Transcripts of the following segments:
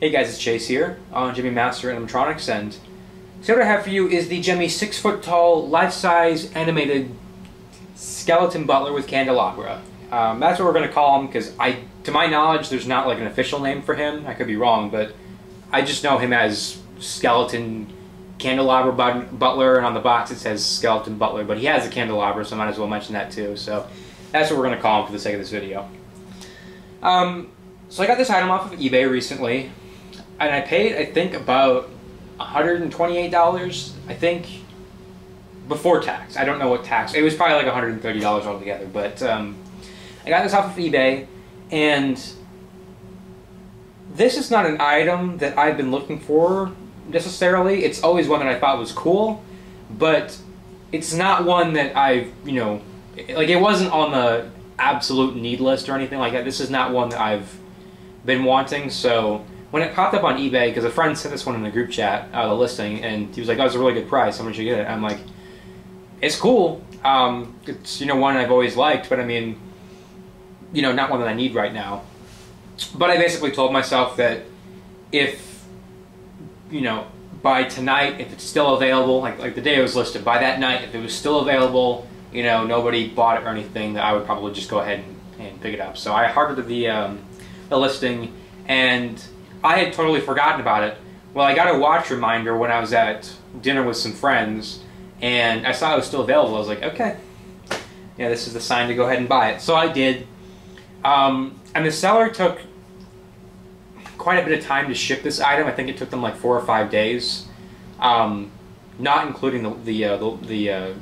Hey guys, it's Chase here on Gemmy Master Animatronics, and so what I have for you is the Gemmy 6-foot-tall, life-size animated skeleton butler with Candelabra. That's what we're going to call him because to my knowledge, there's not like an official name for him. I could be wrong, but I just know him as Skeleton Candelabra Butler, and on the box it says Skeleton Butler, but he has a candelabra, so I might as well mention that too. So that's what we're going to call him for the sake of this video. So I got this item off of eBay recently, and I paid, I think, about $128, I think, before tax. I don't know what tax. It was probably like $130 altogether, but I got this off of eBay, and this is not an item that I've been looking for necessarily. It's always one that I thought was cool, but it's not one that I've, like, it wasn't on the absolute need list or anything like that. This is not one that I've been wanting, so when it popped up on eBay, because a friend sent this one in the group chat, the listing, and he was like, oh, it's a really good price, how much you get it? I'm like, it's cool. It's, one I've always liked, but I mean, not one that I need right now. But I basically told myself that if, by tonight, if it's still available, like the day it was listed, by that night, if it was still available, nobody bought it or anything, that I would probably just go ahead and pick it up. So I hearted the listing, and I had totally forgotten about it. Well, I got a watch reminder when I was at dinner with some friends, and I saw it was still available. I was like, okay, yeah, this is the sign to go ahead and buy it. So I did, and the seller took quite a bit of time to ship this item. I think it took them like 4 or 5 days, not including the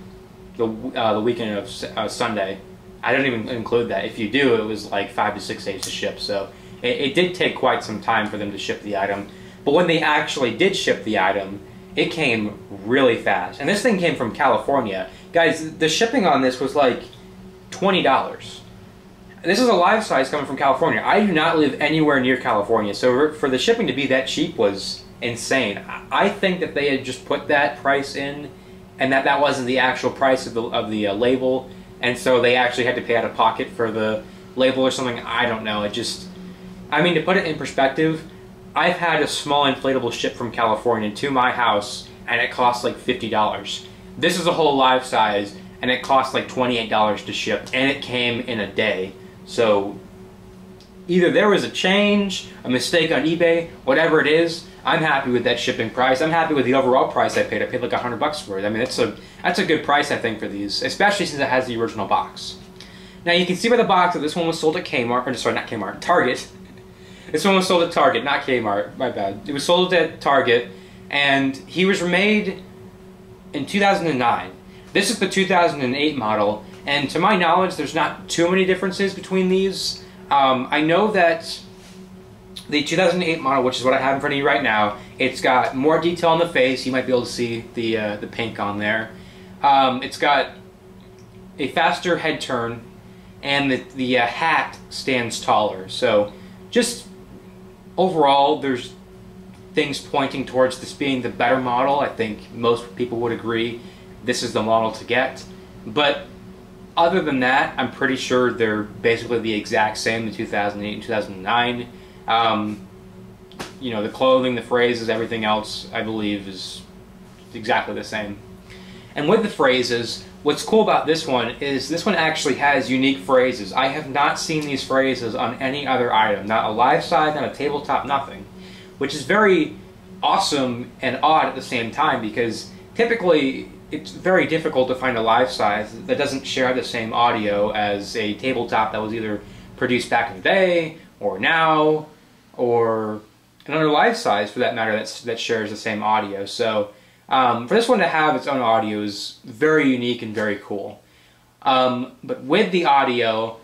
weekend of Sunday. I don't even include that. If you do, it was like 5 to 6 days to ship. So it did take quite some time for them to ship the item. But when they actually did ship the item, it came really fast. And this thing came from California. Guys, the shipping on this was like $20. This is a live size coming from California. I do not live anywhere near California, so for the shipping to be that cheap was insane. I think that they had just put that price in, and that wasn't the actual price of the label, and so they actually had to pay out of pocket for the label or something. I don't know. It just, I mean, to put it in perspective, I've had a small inflatable shipped from California to my house, and it cost like $50. This is a whole live size, and it cost like $28 to ship, and it came in a day. So either there was a change, a mistake on eBay, whatever it is, I'm happy with that shipping price. I'm happy with the overall price I paid. I paid like $100 for it. I mean, that's a good price, I think, for these, especially since it has the original box. Now you can see by the box that this one was sold at Kmart, or sorry, not Kmart, Target. This one was sold at Target, not Kmart, my bad. It was sold at Target, and he was made in 2009. This is the 2008 model, and to my knowledge, there's not too many differences between these. I know that the 2008 model, which is what I have in front of you right now, it's got more detail on the face. You might be able to see the pink on there. It's got a faster head turn, and the hat stands taller. So just overall, there's things pointing towards this being the better model. I think most people would agree this is the model to get. But other than that, I'm pretty sure they're basically the exact same, the 2008 and 2009. The clothing, the phrases, everything else, I believe, is exactly the same. And with the phrases, what's cool about this one is this one actually has unique phrases. I have not seen these phrases on any other item. Not a live size, not a tabletop, nothing. Which is very awesome and odd at the same time, because typically it's very difficult to find a live size that doesn't share the same audio as a tabletop that was either produced back in the day, or now, or another live size for that matter that shares the same audio. So for this one to have its own audio is very unique and very cool. But with the audio,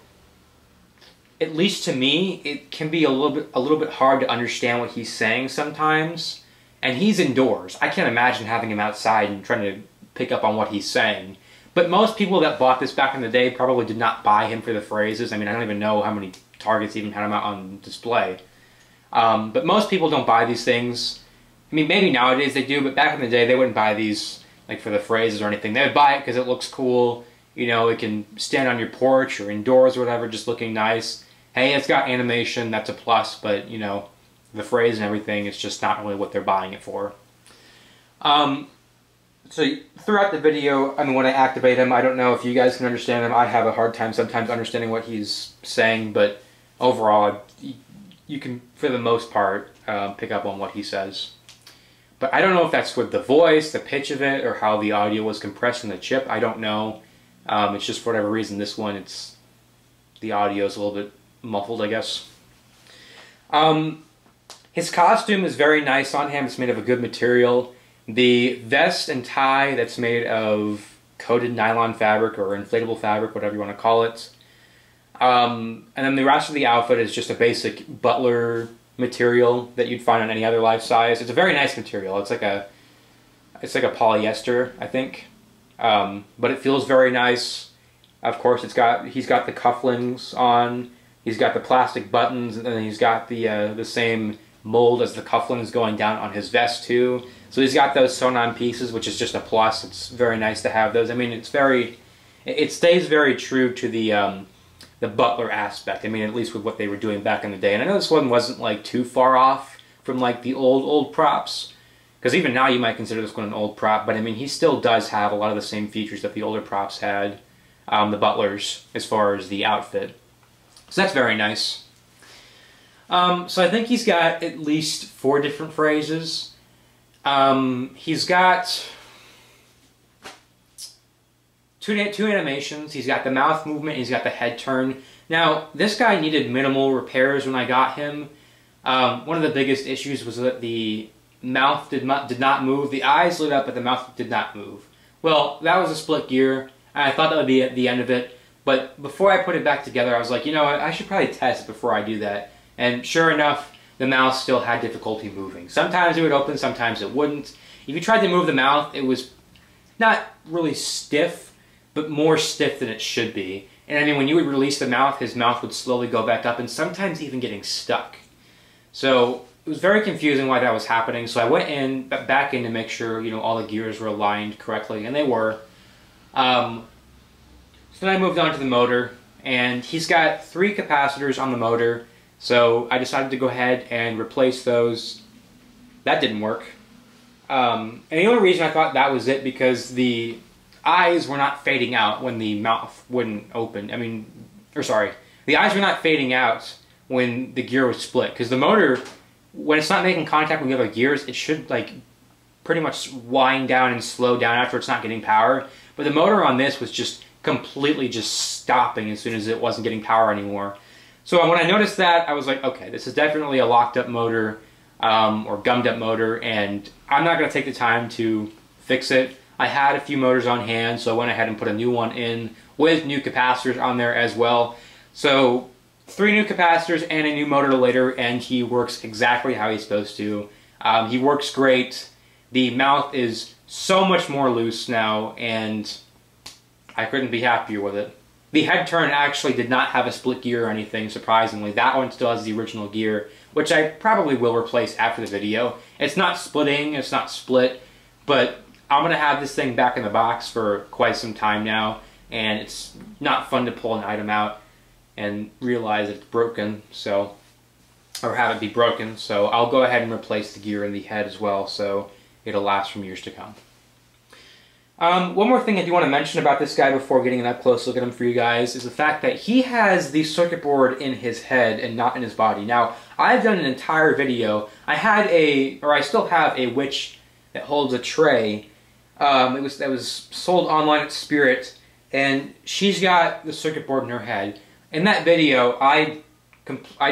at least to me, it can be a little bit hard to understand what he's saying sometimes. And he's indoors. I can't imagine having him outside and trying to pick up on what he's saying. But most people that bought this back in the day probably did not buy him for the phrases. I mean, I don't even know how many Targets even had him out on display. But most people don't buy these things. I mean, maybe nowadays they do, but back in the day they wouldn't buy these like for the phrases or anything. They would buy it because it looks cool. It can stand on your porch or indoors or whatever, just looking nice. Hey, it's got animation, that's a plus, but the phrase and everything, it's just not really what they're buying it for. So throughout the video, I mean, when I activate him, I don't know if you guys can understand him. I have a hard time sometimes understanding what he's saying, but overall, you can, for the most part, pick up on what he says. But I don't know if that's with the voice, the pitch of it, or how the audio was compressed in the chip. I don't know. It's just for whatever reason, this one, the audio is a little bit muffled, I guess. His costume is very nice on him. It's made of a good material. The vest and tie that's made of coated nylon fabric or inflatable fabric, whatever you want to call it. And then the rest of the outfit is just a basic Butler material that you'd find on any other life size. It's a very nice material. It's like a polyester, I think. But it feels very nice. Of course, he's got the cufflinks on. He's got the plastic buttons, and then he's got the same mold as the cufflinks going down on his vest too. So he's got those sewn on pieces, which is just a plus. It's very nice to have those. I mean, it stays very true to the Butler aspect. I mean, at least with what they were doing back in the day. And I know this one wasn't like too far off from like the old props, because even now you might consider this one an old prop. But I mean, he still does have a lot of the same features that the older props had, the Butlers, as far as the outfit. So that's very nice. So I think he's got at least 4 different phrases. He's got two animations. He's got the mouth movement, he's got the head turn. Now, this guy needed minimal repairs when I got him. One of the biggest issues was that the mouth did not move. The eyes lit up, but the mouth did not move. Well, that was a split gear, and I thought that would be at the end of it. But before I put it back together, I was like, you know what, I should probably test it before I do that. And sure enough, the mouth still had difficulty moving. Sometimes it would open, sometimes it wouldn't. If you tried to move the mouth, it was not really stiff, but more stiff than it should be. And I mean, when you would release the mouth, his mouth would slowly go back up, and sometimes even getting stuck. So it was very confusing why that was happening. So I went back in to make sure, you know, all the gears were aligned correctly, and they were. So then I moved on to the motor, and he's got 3 capacitors on the motor. So I decided to go ahead and replace those. That didn't work. And the only reason I thought that was it, because the eyes were not fading out when the mouth wouldn't open. The eyes were not fading out when the gear was split. Because the motor, when it's not making contact with the other gears, it should like pretty much wind down and slow down after it's not getting power. But the motor on this was just completely just stopping as soon as it wasn't getting power anymore. So when I noticed that, I was like, okay, this is definitely a locked up motor or gummed up motor, and I'm not going to take the time to fix it. I had a few motors on hand, so I went ahead and put a new one in with new capacitors on there as well. So 3 new capacitors and a new motor later, and he works exactly how he's supposed to. He works great. The mouth is so much more loose now, and I couldn't be happier with it. The head turn actually did not have a split gear or anything, surprisingly. That one still has the original gear, which I probably will replace after the video. It's not splitting, it's not split, but I'm going to have this thing back in the box for quite some time now, and it's not fun to pull an item out and realize it's broken, so, or have it be broken, so I'll go ahead and replace the gear in the head as well, so it'll last for years to come. One more thing I do want to mention about this guy before getting an up-close look at him for you guys is the fact that he has the circuit board in his head and not in his body. Now, I've done an entire video. I still have a witch that holds a tray. That was sold online at Spirit, and she's got the circuit board in her head. In that video, I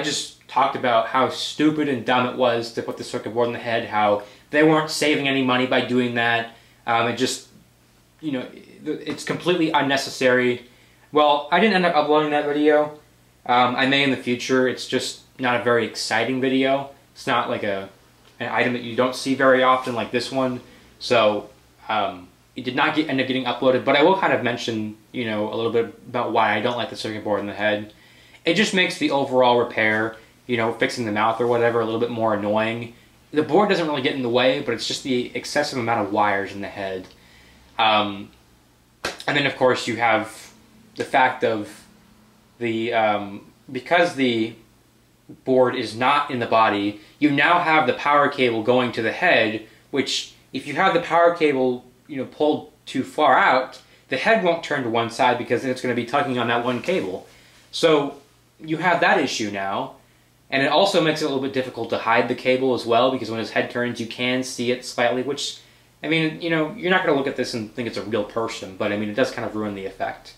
just talked about how stupid and dumb it was to put the circuit board in the head, how they weren't saving any money by doing that. It just, you know, it's completely unnecessary. Well, I didn't end up uploading that video. I may in the future. It's just not a very exciting video. It's not like an item that you don't see very often like this one. So it did not end up getting uploaded, but I will kind of mention, you know, a little bit about why I don't like the circuit board in the head. It just makes the overall repair, you know, fixing the mouth or whatever, a little bit more annoying. The board doesn't really get in the way, but it's just the excessive amount of wires in the head. And then of course you have the fact of the, because the board is not in the body, you now have the power cable going to the head, which if you have the power cable, pulled too far out, the head won't turn to one side because then it's going to be tugging on that one cable. So you have that issue now, and it also makes it a little bit difficult to hide the cable as well, because when his head turns, you can see it slightly, which, I mean, you're not going to look at this and think it's a real person, but I mean, it does kind of ruin the effect.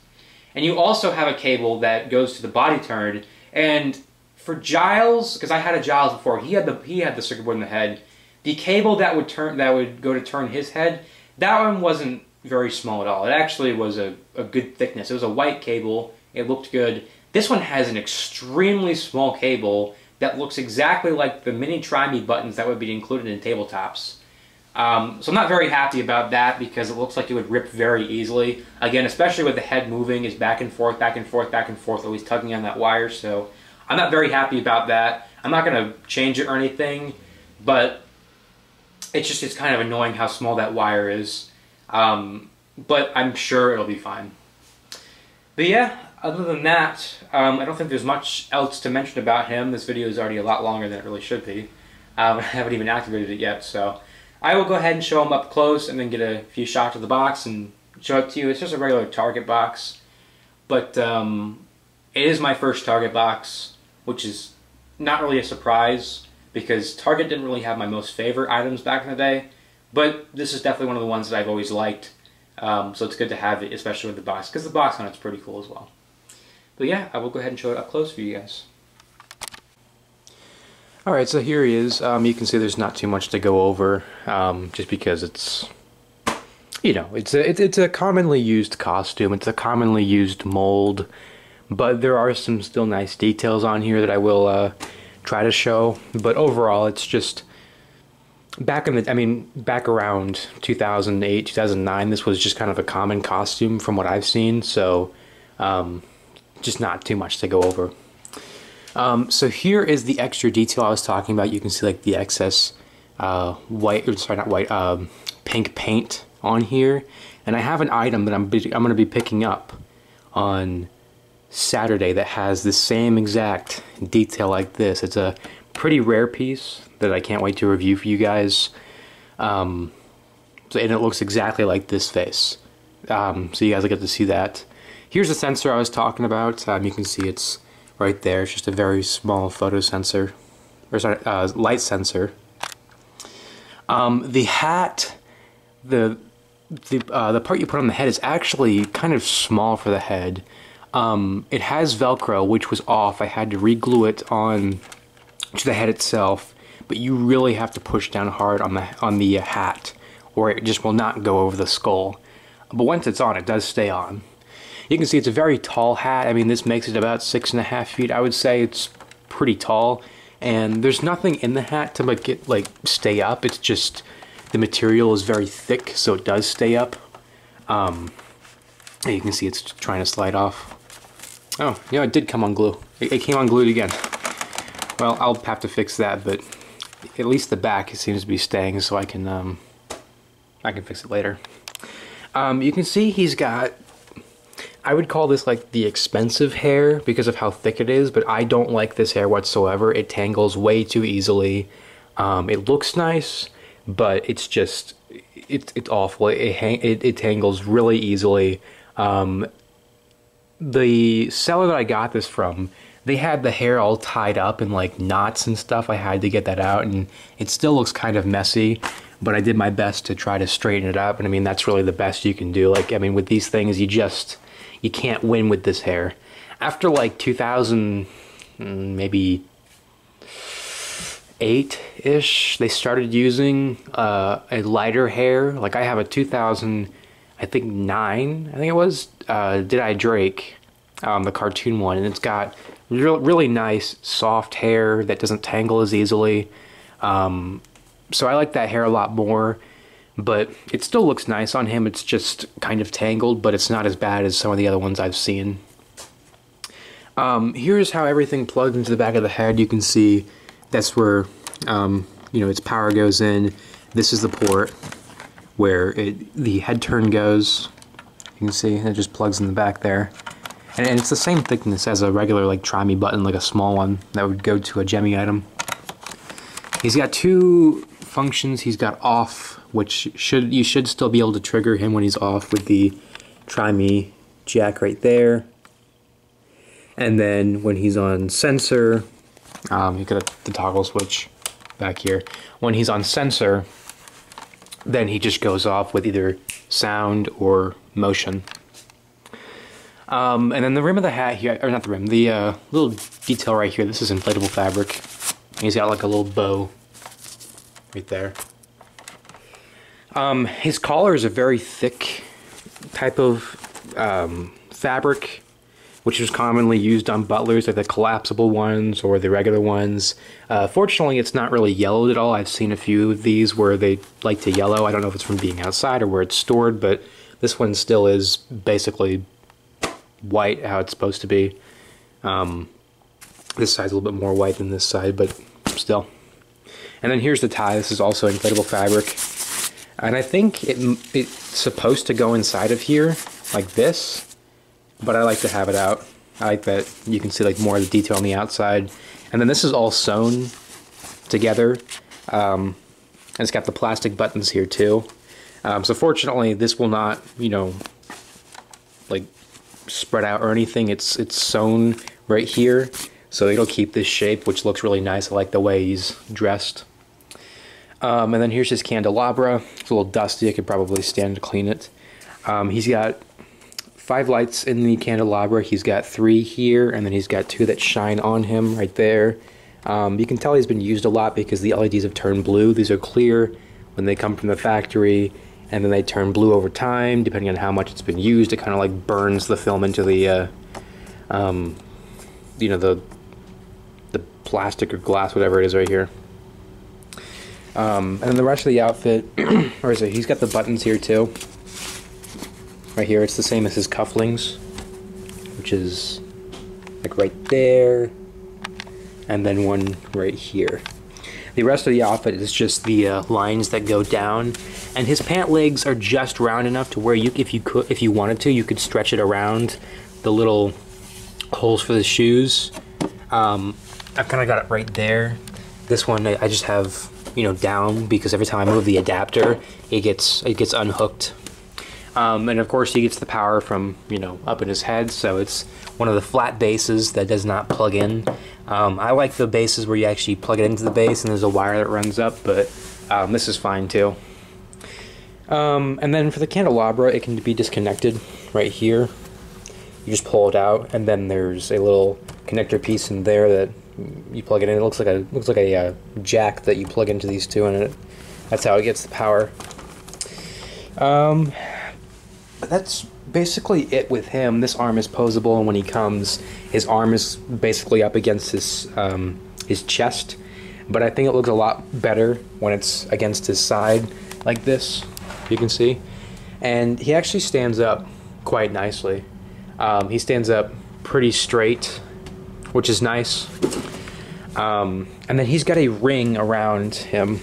And you also have a cable that goes to the body turn, and for Giles, because I had a Giles before, he had the circuit board in the head. The cable that would go to turn his head, that one wasn't very small at all. It actually was a good thickness. It was a white cable. It looked good. This one has an extremely small cable that looks exactly like the mini Try-Me buttons that would be included in tabletops. So I'm not very happy about that because it looks like it would rip very easily. Again, especially with the head moving, is back and forth, back and forth, back and forth, always tugging on that wire. So I'm not very happy about that. I'm not going to change it or anything, but it's kind of annoying how small that wire is. But I'm sure it'll be fine. But yeah, other than that, I don't think there's much else to mention about him. This video is already a lot longer than it really should be. I haven't even activated it yet, so I will go ahead and show him up close and then get a few shots of the box and show it to you. It's just a regular Target box, but it is my first Target box, which is not really a surprise because Target didn't really have my most favorite items back in the day, but this is definitely one of the ones that I've always liked. So it's good to have it, especially with the box, because the box on it's pretty cool as well. But yeah, I will go ahead and show it up close for you guys. Alright, so here he is. You can see there's not too much to go over, just because it's, it's a commonly used costume, it's a commonly used mold, but there are some still nice details on here that I will try to show. But overall, it's just back around 2008, 2009, this was just kind of a common costume from what I've seen, so just not too much to go over. So here is the extra detail I was talking about. You can see like the excess pink paint on here, and I have an item that I'm going to be picking up on Saturday that has the same exact detail like this. It's a pretty rare piece that I can't wait to review for you guys. And it looks exactly like this face. So you guys will get to see that. Here's the sensor I was talking about. You can see it's right there. It's just a very small photo sensor, or sorry, light sensor. The hat, the part you put on the head is actually kind of small for the head. It has Velcro, which was off. I had to re-glue it on to the head itself, but you really have to push down hard on the hat, or it just will not go over the skull. But once it's on, it does stay on. You can see it's a very tall hat. I mean, this makes it about 6.5 feet. I would say it's pretty tall, and there's nothing in the hat to make it stay up. It's just the material is very thick, so it does stay up. You can see it's trying to slide off. Oh, yeah, it did come unglued. It came unglued again. Well, I'll have to fix that, but at least the back seems to be staying, so I can fix it later. You can see he's got, I would call this like the expensive hair because of how thick it is, but I don't like this hair whatsoever. It tangles way too easily. It looks nice, but it's just, it's awful. It tangles really easily. The seller that I got this from, they had the hair all tied up in like knots and stuff. I had to get that out, and it still looks kind of messy, but I did my best to try to straighten it up. And I mean, that's really the best you can do. Like, I mean, with these things, you can't win with this hair. After like 2000, maybe 8-ish, they started using a lighter hair. Like I have a 2000, I think 9, I think it was, Did I Drake, the cartoon one, and it's got really nice soft hair that doesn't tangle as easily. So I like that hair a lot more, but it still looks nice on him. It's just kind of tangled, but it's not as bad as some of the other ones I've seen. Here's how everything plugs into the back of the head. You can see that's where its power goes in. This is the port where the head turn goes. You can see it just plugs in the back there. And it's the same thickness as a regular like Try Me button, like a small one that would go to a Gemmy item. He's got two functions. He's got off, which you should still be able to trigger him when he's off with the Try Me jack right there. And then when he's on sensor, you got the toggle switch back here. When he's on sensor, then he just goes off with either sound or motion. And then the rim of the hat here, or not the rim, the little detail right here, this is inflatable fabric. He's got like a little bow right there. His collar is a very thick type of fabric, which is commonly used on Butlers, like the collapsible ones or the regular ones. Fortunately, it's not really yellowed at all. I've seen a few of these where they like to yellow. I don't know if it's from being outside or where it's stored, but this one still is basically white, how it's supposed to be. This side's a little bit more white than this side, but still. And then here's the tie. This is also inflatable fabric. And I think it's supposed to go inside of here, like this, but I like to have it out. I like that you can see like more of the detail on the outside. And then this is all sewn together. And it's got the plastic buttons here too. So fortunately, this will not, you know, like spread out or anything. It's sewn right here, so it'll keep this shape, which looks really nice. I like the way he's dressed. And then here's his candelabra. It's a little dusty. I could probably stand to clean it. He's got 5 lights in the candelabra. He's got 3 here, and then he's got 2 that shine on him right there. You can tell he's been used a lot because the LEDs have turned blue. These are clear when they come from the factory, and then they turn blue over time depending on how much it's been used. It kind of like burns the film into the you know, the plastic or glass, whatever it is right here. And then the rest of the outfit, or is it, he's got the buttons here too. Right here, it's the same as his cufflinks, which is like right there, and then one right here. The rest of the outfit is just the lines that go down, and his pant legs are just round enough to where you, if you wanted to, you could stretch it around the little holes for the shoes. I've kind of got it right there. This one I just have, you know, down because every time I move the adapter, it gets unhooked. And of course he gets the power from, you know, up in his head, so it's one of the flat bases that does not plug in. I like the bases where you actually plug it into the base and there's a wire that runs up, but this is fine too. And then for the candelabra, it can be disconnected right here. You just pull it out, and then there's a little connector piece in there that you plug it in. It looks like a jack that you plug into these two, and that's how it gets the power. But that's basically it with him. This arm is posable, and when he comes, his arm is basically up against his chest. But I think it looks a lot better when it's against his side, like this, you can see. And he actually stands up quite nicely. He stands up pretty straight, which is nice. And then he's got a ring around him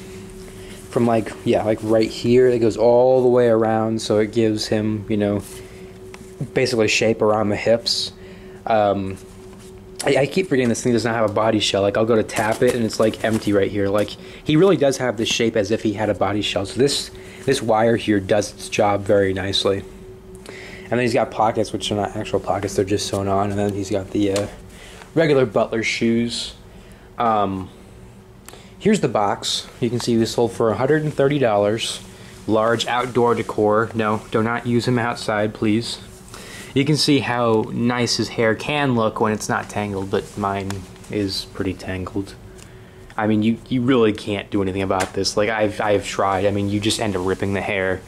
from like right here. It goes all the way around, so it gives him, you know, basically shape around the hips. I keep forgetting this thing does not have a body shell. Like, I'll go to tap it and it's like empty right here. Like, he really does have the shape as if he had a body shell. So this wire here does its job very nicely. And then he's got pockets, which are not actual pockets, they're just sewn on. And then he's got the regular Butler shoes. Here's the box. You can see this sold for $130. Large outdoor decor. No, do not use him outside, please. You can see how nice his hair can look when it's not tangled, but mine is pretty tangled. I mean, you really can't do anything about this. Like, I've tried. I mean, you just end up ripping the hair,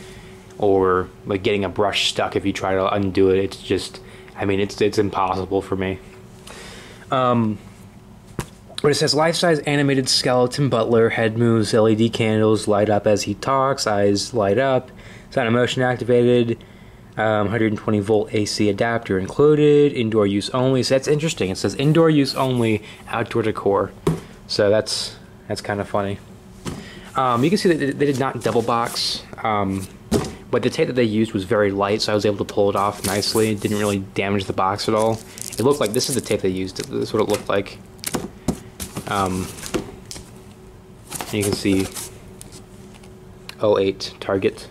or like getting a brush stuck if you try to undo it. It's just, I mean, it's impossible for me. But it says life-size animated skeleton Butler, head moves, LED candles light up as he talks, eyes light up, sound and motion activated, 120 volt AC adapter included, indoor use only. So that's interesting. It says indoor use only, outdoor decor. So that's kind of funny. You can see that they did not double box, but but the tape that they used was very light, so I was able to pull it off nicely. It didn't really damage the box at all. It looked like, this is the tape they used. This is what it looked like. You can see 08 Target.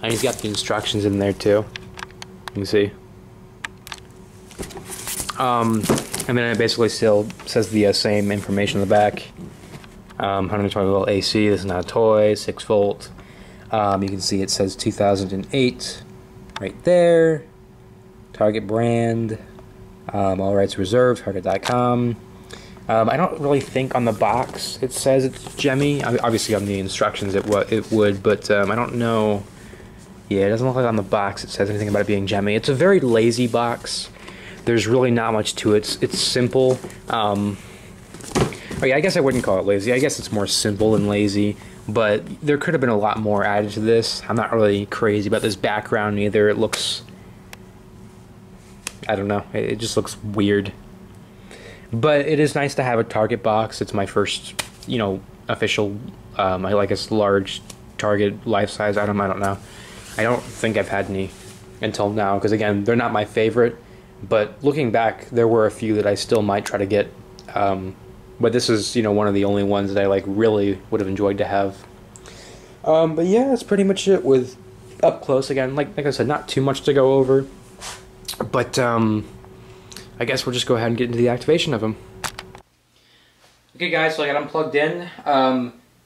And he's got the instructions in there too. You can see. And then it basically still says the same information on the back. 120 volt AC, this is not a toy, 6 volt. You can see it says 2008 right there. Target brand, all rights reserved, Target.com. I don't really think on the box it says it's Gemmy. Obviously on the instructions it would, but I don't know. Yeah, it doesn't look like on the box it says anything about it being Gemmy. It's a very lazy box. There's really not much to it. It's simple. Oh yeah, I guess I wouldn't call it lazy. I guess it's more simple than lazy, but there could have been a lot more added to this. I'm not really crazy about this background either. It looks, I don't know, it just looks weird. But it is nice to have a Target box. It's my first, you know, official, I like a large Target life-size item. I don't know. I don't think I've had any until now, because again, they're not my favorite. But looking back, there were a few that I still might try to get. But this is, you know, one of the only ones that I like really would have enjoyed to have. But yeah, that's pretty much it with up close. Again, like I said, not too much to go over. But I guess we'll just go ahead and get into the activation of him. Okay guys, so I got him plugged in.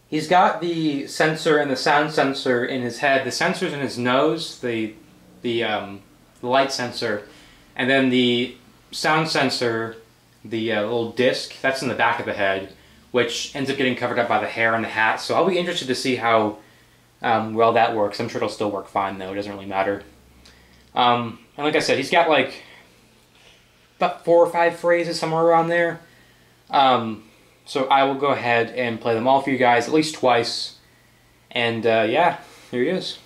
He's got the sensor and the sound sensor in his head. The sensor's in his nose, the light sensor. And then the sound sensor, the little disc, that's in the back of the head, which ends up getting covered up by the hair and the hat. So I'll be interested to see how well that works. I'm sure it'll still work fine though, it doesn't really matter. And like I said, he's got like about 4 or 5 phrases somewhere around there. So I will go ahead and play them all for you guys, at least twice. And yeah, here he is.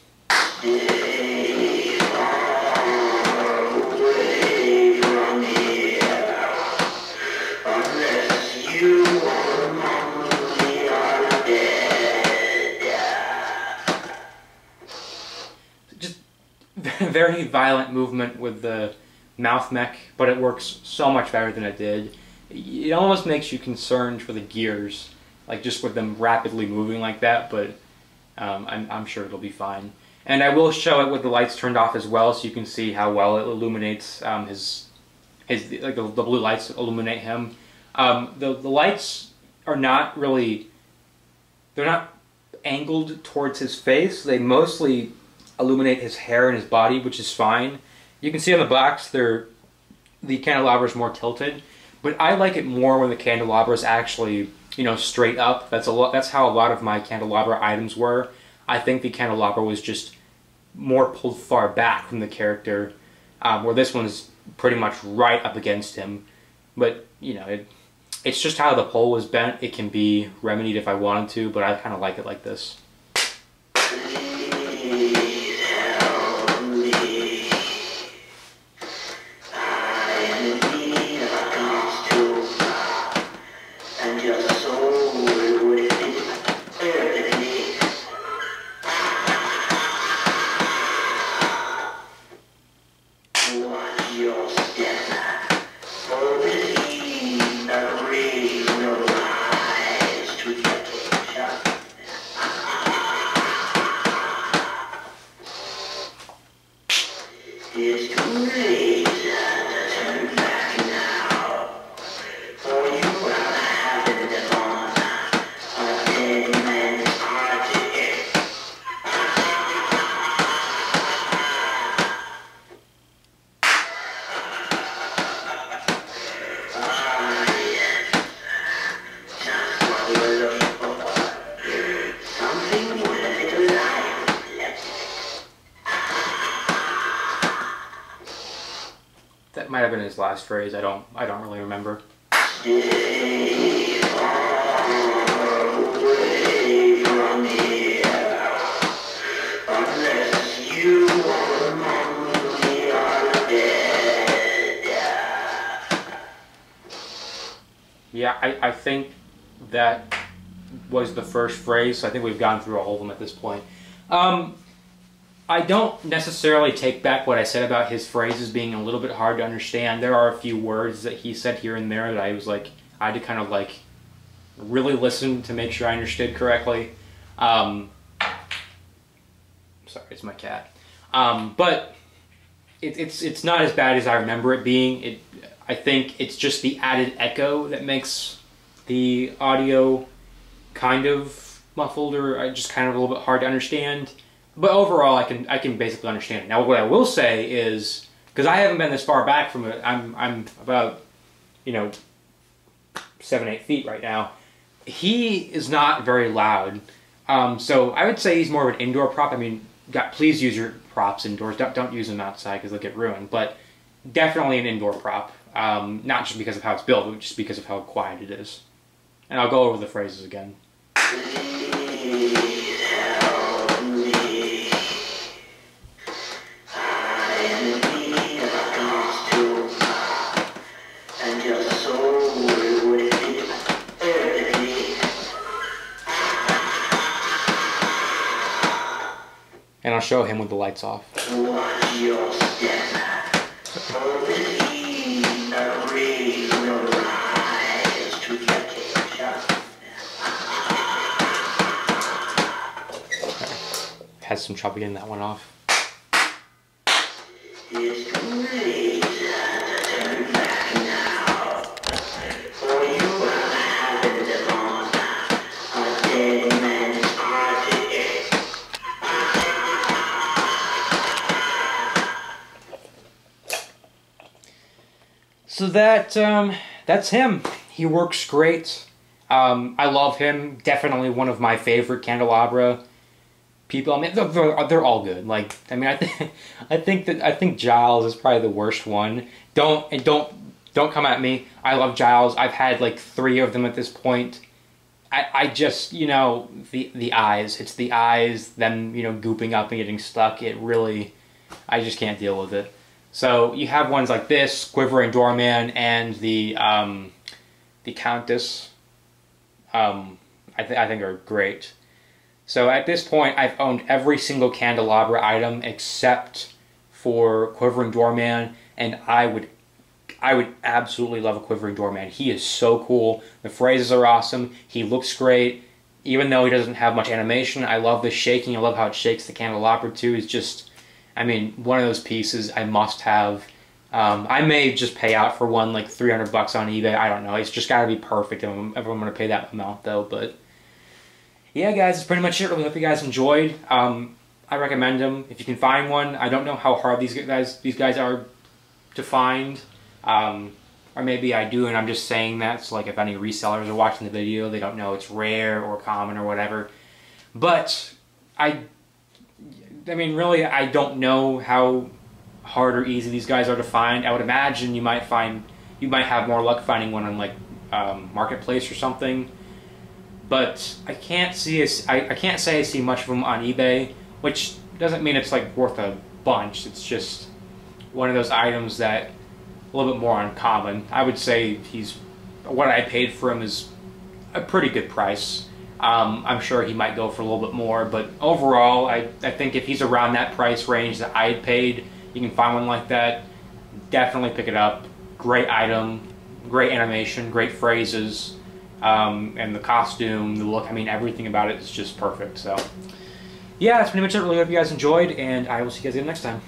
Just very violent movement with the mouth mech, but it works so much better than it did. It almost makes you concerned for the gears, like just with them rapidly moving like that, but I'm sure it'll be fine. And I will show it with the lights turned off as well, so you can see how well it illuminates his like the blue lights illuminate him. The lights are not really, they're not angled towards his face. They mostly illuminate his hair and his body, which is fine. You can see on the box the candelabra is more tilted, but I like it more when the candelabra is actually, you know, straight up. That's how a lot of my candelabra items were. I think the candelabra was just more pulled far back from the character, where this one's pretty much right up against him. But you know, it's just how the pole was bent. It can be remedied if I wanted to, but I kind of like it like this. That might have been his last phrase. I don't really remember. Yeah, I think that was the first phrase. So I think we've gone through all of them at this point. I don't necessarily take back what I said about his phrases being a little bit hard to understand. There are a few words that he said here and there that I was like, I had to kind of like really listen to make sure I understood correctly. Sorry, it's my cat. But it's not as bad as I remember it being. I think it's just the added echo that makes the audio kind of muffled or just kind of a little bit hard to understand. But overall, I can basically understand it. Now, what I will say is, because I haven't been this far back from it, I'm about, 7-8 feet right now. He is not very loud. So I would say he's more of an indoor prop. I mean, please use your props indoors. Don't use them outside because they'll get ruined. But definitely an indoor prop. Not just because of how it's built, but just because of how quiet it is. And I'll go over the phrases again. And I'll show him with the lights off. Watch your step. Had some trouble getting that one off. So that's him. He works great. I love him. Definitely one of my favorite Candelabra people. I mean, they're all good. Like, I mean, I think Giles is probably the worst one. Don't come at me. I love Giles. I've had like 3 of them at this point. I just, the eyes. It's the eyes, them, gooping up and getting stuck. It really, I just can't deal with it. So you have ones like this, Quivering Doorman, and the Countess. I think are great. So at this point, I've owned every single Candelabra item except for Quivering Doorman, and I would absolutely love a Quivering Doorman. He is so cool. The phrases are awesome. He looks great. Even though he doesn't have much animation, I love the shaking. I love how it shakes the Candelabra too. It's just, I mean, one of those pieces I must have. I may just pay out for one like $300 on eBay. I don't know. It's just got to be perfect if I'm going to pay that amount though. But yeah, guys, that's pretty much it. Really hope you guys enjoyed. I recommend them if you can find one. I don't know how hard these guys are to find. Or maybe I do and I'm just saying that. So like if any resellers are watching the video, they don't know it's rare or common or whatever. But I mean, really, I don't know how hard or easy these guys are to find. I would imagine you might have more luck finding one on like Marketplace or something. But I can't say I see much of them on eBay, which doesn't mean it's like worth a bunch. It's just one of those items that a little bit more uncommon. I would say what I paid for him is a pretty good price. I'm sure he might go for a little bit more, but overall, I think if he's around that price range that I had paid, you can find one like that. Definitely pick it up. Great item, great animation, great phrases, and the costume, the look. I mean, everything about it is just perfect. So, yeah, that's pretty much it. Really hope you guys enjoyed, and I will see you guys again next time.